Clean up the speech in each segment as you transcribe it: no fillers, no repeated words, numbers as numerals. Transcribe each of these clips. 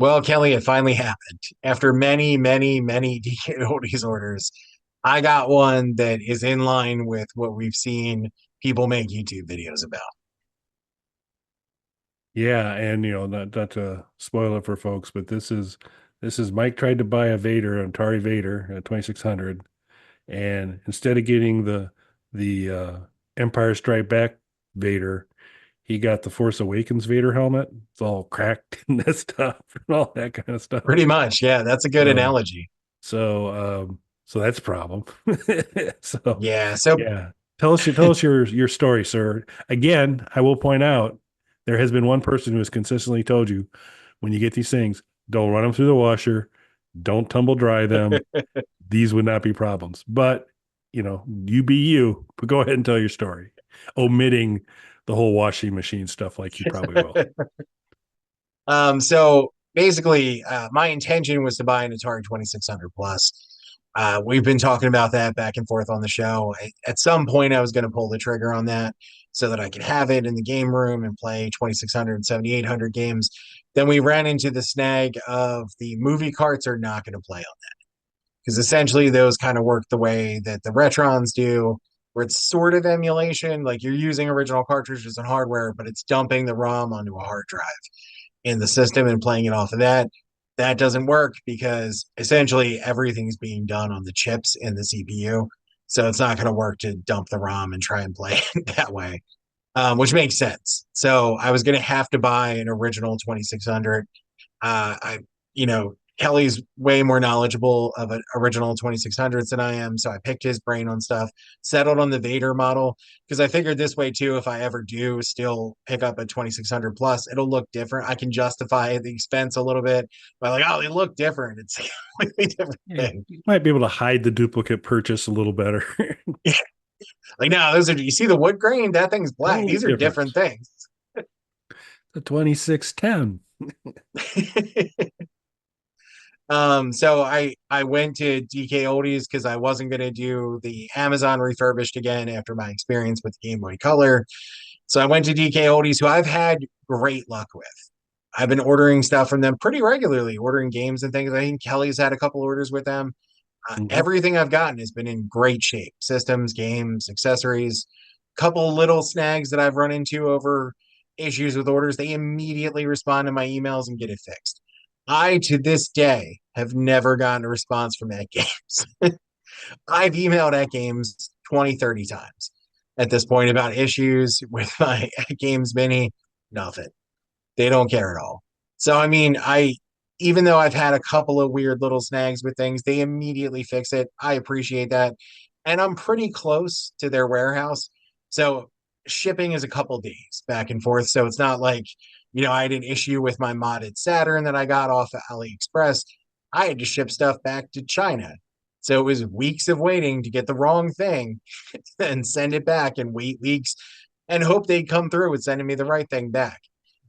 Well, Kelly, it finally happened. After many, many, many DK Oldies orders, I got one that is in line with what we've seen people make YouTube videos about. Yeah, and not to spoil it for folks, but this is Mike tried to buy a Vader, an Atari Vader, a 2600, and instead of getting the Empire Strike Back Vader, he got the Force Awakens Vader helmet. It's all cracked and messed up and all that kind of stuff. Pretty much, yeah, that's a good So analogy. so that's a problem. So Yeah, so yeah. Tell us your story, sir. Again, I will point out there has been one person who has consistently told you when you get these things, don't run them through the washer, don't tumble dry them. These would not be problems. But you be you, but go ahead and tell your story, omitting the whole washing machine stuff like you probably will. so basically, my intention was to buy an Atari 2600 plus. We've been talking about that back and forth on the show. At some point, I was going to pull the trigger on that so that I could have it in the game room and play 2600 and 7800 games. Then we ran into the snag of the movie carts are not going to play on that because essentially those kind of work the way that the Retrons do, where it's sort of emulation, like you're using original cartridges and hardware, but it's dumping the ROM onto a hard drive in the system and playing it off of that. That doesn't work because essentially everything's being done on the chips in the CPU. So it's not going to work to dump the ROM and try and play it that way, which makes sense. So I was going to have to buy an original 2600. You know, Kelly's way more knowledgeable of an original 2600s than I am. So I picked his brain on stuff, settled on the Vader model because I figured this way too, if I ever do still pick up a 2600 plus, it'll look different. I can justify the expense a little bit by like, oh, they look different. It's a completely different Yeah, thing. you might be able to hide the duplicate purchase a little better. Like, no, those are, you see the wood grain? That thing's black. Totally These are different different. things. The 2610. So I went to DK Oldies because I wasn't gonna do the Amazon refurbished again after my experience with Game Boy Color. So I went to DK Oldies, who I've had great luck with. I've been ordering stuff from them pretty regularly, ordering games and things. I think Kelly's had a couple orders with them. Mhm. Everything I've gotten has been in great shape: systems, games, accessories. Couple little snags that I've run into over issues with orders, they immediately respond to my emails and get it fixed. I, to this day, have never gotten a response from At Games. I've emailed At Games 20, 30 times at this point about issues with my At Games Mini. Nothing. They don't care at all. So, I mean, even though I've had a couple of weird little snags with things, they immediately fix it. I appreciate that. And I'm pretty close to their warehouse. So shipping is a couple days back and forth. So it's not like, I had an issue with my modded Saturn that I got off of AliExpress. I had to ship stuff back to China. So it was weeks of waiting to get the wrong thing and send it back and wait weeks and hope they'd come through with sending me the right thing back.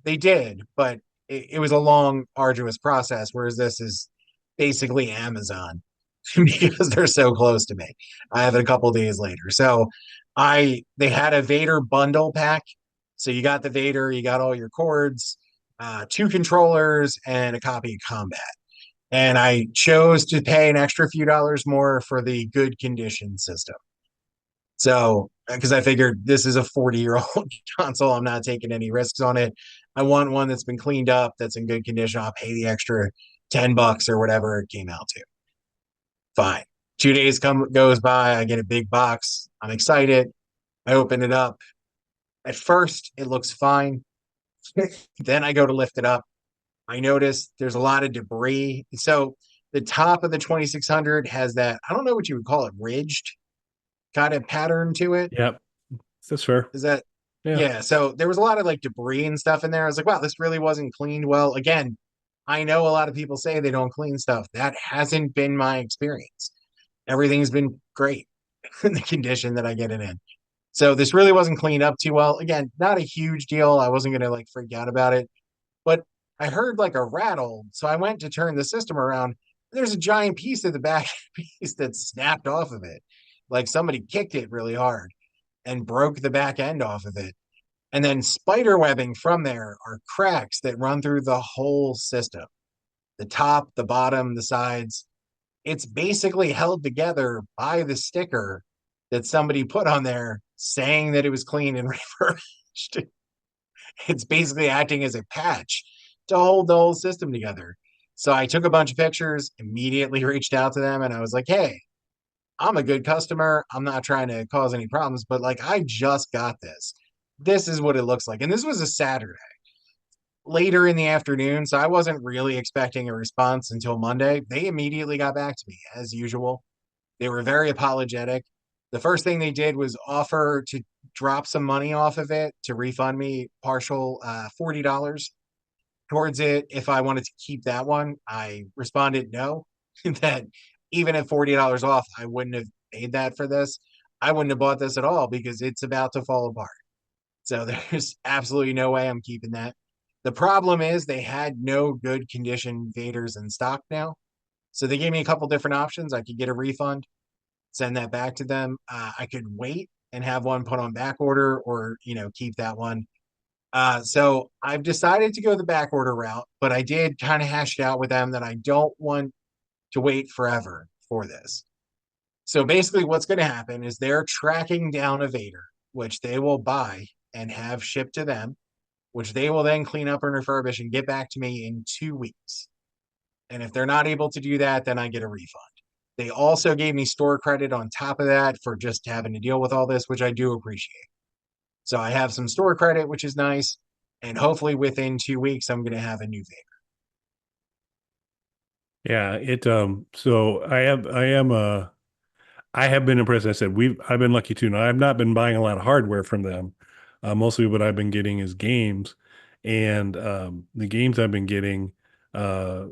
They did, but it was a long, arduous process. Whereas this is basically Amazon because they're so close to me. I have it a couple days later. So they had a Vader bundle pack. So you got the Vader, you got all your cords, two controllers, and a copy of Combat. And I chose to pay an extra few dollars more for the good condition system. So, because I figured this is a 40-year-old console, I'm not taking any risks on it. I want one that's been cleaned up, that's in good condition. I'll pay the extra $10 or whatever it came out to. Fine. 2 days goes by, I get a big box. I'm excited. I open it up. At first, it looks fine. Then I go to lift it up. I notice there's a lot of debris. So the top of the 2600 has that, I don't know what you would call it, ridged kind of pattern to it. Yep, that's fair. Is that Yeah. Yeah, so there was a lot of like debris and stuff in there. I was like, wow, this really wasn't cleaned well. Again, I know a lot of people say they don't clean stuff. That hasn't been my experience. Everything's been great in the condition that I get it in. So this really wasn't cleaned up too well. Again, not a huge deal. I wasn't gonna like freak out about it, but I heard like a rattle. So I went to turn the system around. There's a giant piece of the back piece that snapped off of it. Like somebody kicked it really hard and broke the back end off of it. And then spider webbing from there are cracks that run through the whole system. The top, the bottom, the sides, it's basically held together by the sticker that somebody put on there saying that it was clean and refurbished. It's basically acting as a patch to hold the whole system together. So I took a bunch of pictures, immediately reached out to them, and I was like, hey, I'm a good customer. I'm not trying to cause any problems, but like, I just got this. This is what it looks like. And this was a Saturday later in the afternoon. So I wasn't really expecting a response until Monday. They immediately got back to me as usual. They were very apologetic. The first thing they did was offer to drop some money off of it to refund me partial $40 towards it if I wanted to keep that one. I responded no, that even at $40 off, I wouldn't have paid that for this. I wouldn't have bought this at all because it's about to fall apart. So there's absolutely no way I'm keeping that. The problem is they had no good condition Vaders in stock now. So they gave me a couple different options. I could get a refund, send that back to them. I could wait and have one put on back order or, keep that one. So I've decided to go the back order route, but I did kind of hash it out with them that I don't want to wait forever for this. So basically, what's going to happen is they're tracking down a Vader, which they will buy and have shipped to them, which they will then clean up and refurbish and get back to me in 2 weeks. And if they're not able to do that, then I get a refund. They also gave me store credit on top of that for just having to deal with all this, which I do appreciate. So I have some store credit, which is nice. And hopefully within 2 weeks, I'm going to have a new Vader. Yeah, so I have been impressed. I said I've been lucky too. Now I've not been buying a lot of hardware from them. Mostly what I've been getting is games, and the games I've been getting, uh,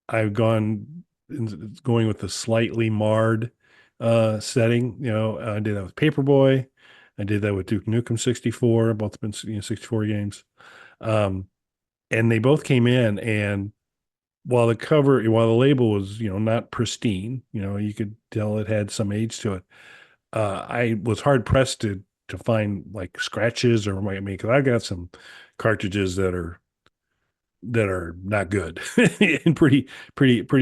I've going with the slightly marred setting. I did that with Paperboy. I did that with Duke Nukem 64. Both been 64 games, um, and they both came in and while the label was, not pristine, you could tell it had some age to it. I was hard pressed to find like scratches or because I've got some cartridges that are not good in pretty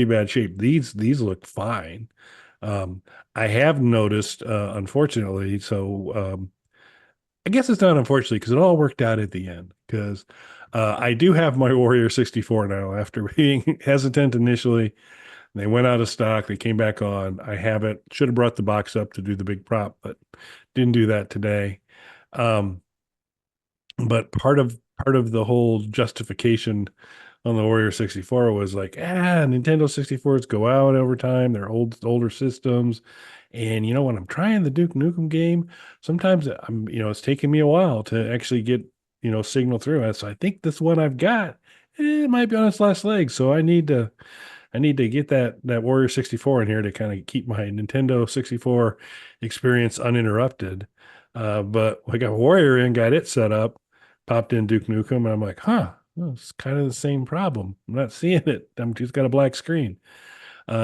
bad shape. These look fine. Um, I have noticed, unfortunately, I guess it's not unfortunately because it all worked out at the end. Because I do have my Warrior 64 now. After being hesitant initially, they went out of stock. They came back on. I have it. Should have brought the box up to do the big prop, but didn't do that today. Um, but part of the whole justification on the Warrior 64 was like, Nintendo 64s go out over time. They're older systems. And when I'm trying the Duke Nukem game, sometimes it's taking me a while to actually get, signal through it. So I think this one I've got, it might be on its last leg. So I need to get that Warrior 64 in here to kind of keep my Nintendo 64 experience uninterrupted. But I got Warrior in, got it set up, popped in Duke Nukem, and I'm like, well, it's kind of the same problem. I'm not seeing it. I'm just got a black screen.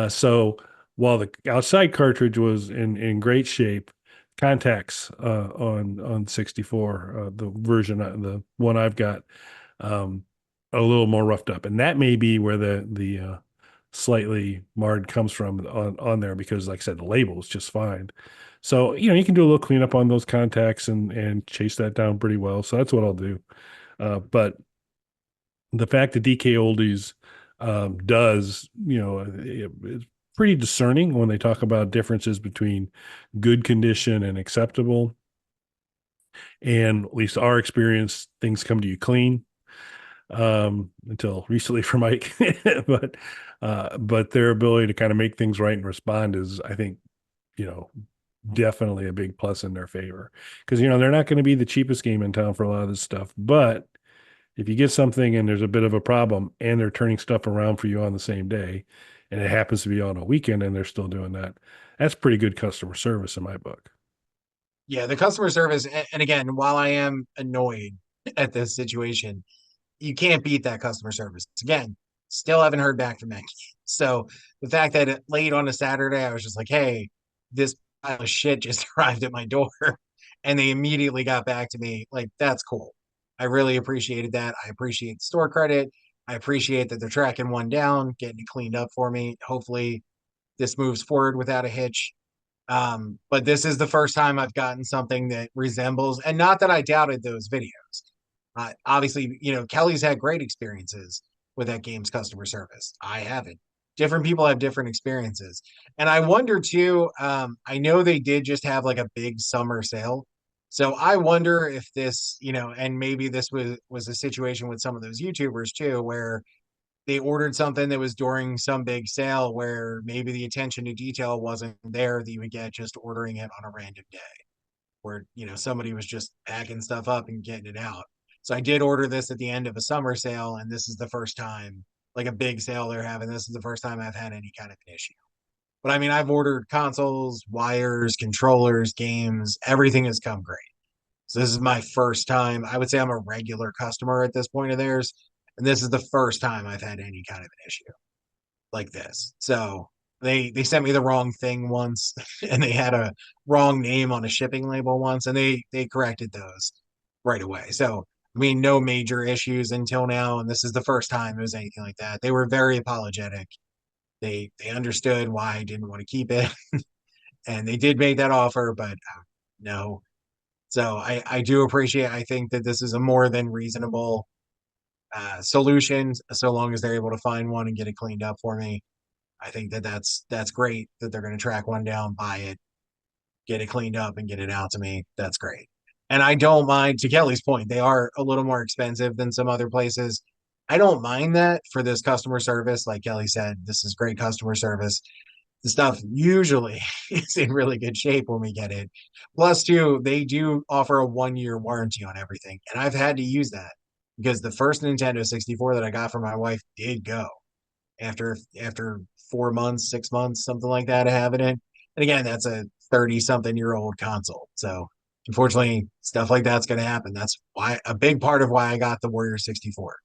So while the outside cartridge was in great shape, contacts on 64, the version, the one I've got, um, a little more roughed up, and that may be where the slightly marred comes from on there because, like I said, the label is just fine. So you can do a little cleanup on those contacts and chase that down pretty well. So that's what I'll do. But the fact that DK Oldies does, it's pretty discerning when they talk about differences between good condition and acceptable. And at least our experience, things come to you clean until recently for Mike. but but their ability to kind of make things right and respond is, I think, you know, definitely a big plus in their favor. Because they're not going to be the cheapest game in town for a lot of this stuff. But if you get something and there's a bit of a problem and they're turning stuff around for you on the same day, and it happens to be on a weekend and they're still doing that, that's pretty good customer service in my book. Yeah, the customer service, and again, while I am annoyed at this situation, you can't beat that customer service. Again, still haven't heard back from them. So the fact that late on a Saturday, I was just like, hey, this pile of shit just arrived at my door. And they immediately got back to me. Like, that's cool. I really appreciated that. I appreciate the store credit. I appreciate that they're tracking one down, getting it cleaned up for me. Hopefully, this moves forward without a hitch. But this is the first time I've gotten something that resembles, and not that I doubted those videos. Obviously, Kelly's had great experiences with that game's customer service. I haven't. Different people have different experiences. And I wonder too, I know they did just have like a big summer sale. So I wonder if this, and maybe this was a situation with some of those YouTubers too, where they ordered something that was during some big sale where maybe the attention to detail wasn't there that you would get just ordering it on a random day where somebody was just packing stuff up and getting it out. So I did order this at the end of a summer sale, and this is the first time, like a big sale they're having. This is the first time I've had any kind of an issue. But I mean, I've ordered consoles, wires, controllers, games. Everything has come great. So this is my first time. I would say I'm a regular customer at this point of theirs, and this is the first time I've had any kind of an issue like this. So they sent me the wrong thing once, and they had a wrong name on a shipping label once, and they corrected those right away. So I mean, no major issues until now, and this is the first time it was anything like that. They were very apologetic. They understood why I didn't want to keep it, and they did make that offer, but no. So I do appreciate. I think that this is a more than reasonable solution, so long as they're able to find one and get it cleaned up for me. I think that that's great that they're going to track one down, buy it, get it cleaned up, and get it out to me. That's great. And I don't mind, to Kelly's point, they are a little more expensive than some other places. I don't mind that for this customer service. Like Kelly said, this is great customer service. The stuff usually is in really good shape when we get it. Plus, too, they do offer a 1 year warranty on everything. And I've had to use that because the first Nintendo 64 that I got for my wife did go after 4 months, 6 months, something like that of having it. And again, that's a 30 something year old console. So unfortunately, stuff like that's going to happen. That's why a big part of why I got the Warrior 64.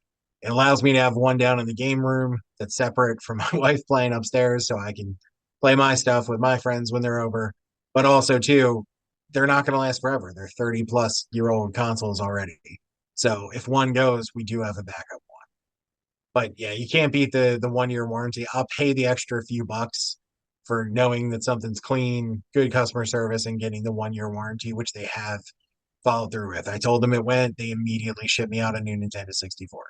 It allows me to have one down in the game room that's separate from my wife playing upstairs so I can play my stuff with my friends when they're over. But also, too, they're not going to last forever. They're 30+ year old consoles already. So if one goes, we do have a backup. But yeah, you can't beat the 1 year warranty. I'll pay the extra few bucks for knowing that something's clean, good customer service, and getting the 1 year warranty, which they have followed through with. I told them it went, they immediately shipped me out a new Nintendo 64.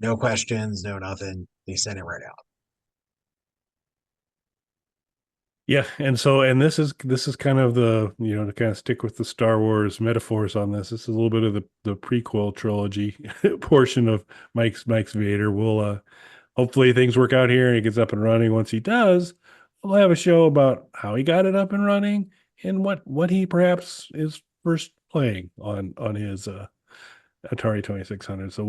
No questions, no nothing. They sent it right out. Yeah, and this is kind of the, to kind of stick with the Star Wars metaphors on this. This is a little bit of the prequel trilogy portion of Mike's Vader. We'll hopefully things work out here and he gets up and running. Once he does, we'll have a show about how he got it up and running and what he perhaps is first playing on his Atari 2600. So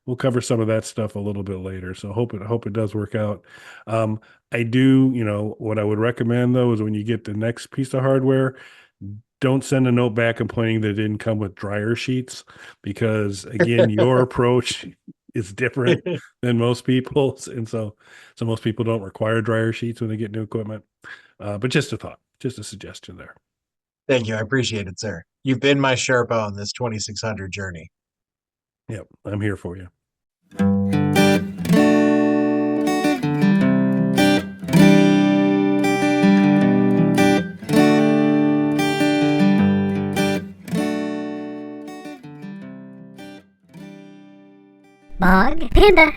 we'll cover some of that stuff a little bit later. So hope it does work out. I do, what I would recommend though is when you get the next piece of hardware, don't send a note back complaining that it didn't come with dryer sheets because again, your approach is different than most people's, and so most people don't require dryer sheets when they get new equipment. But just a thought, just a suggestion there. Thank you. I appreciate it, sir. You've been my Sherpa on this 2600 journey. Yep, I'm here for you. Bog Panda.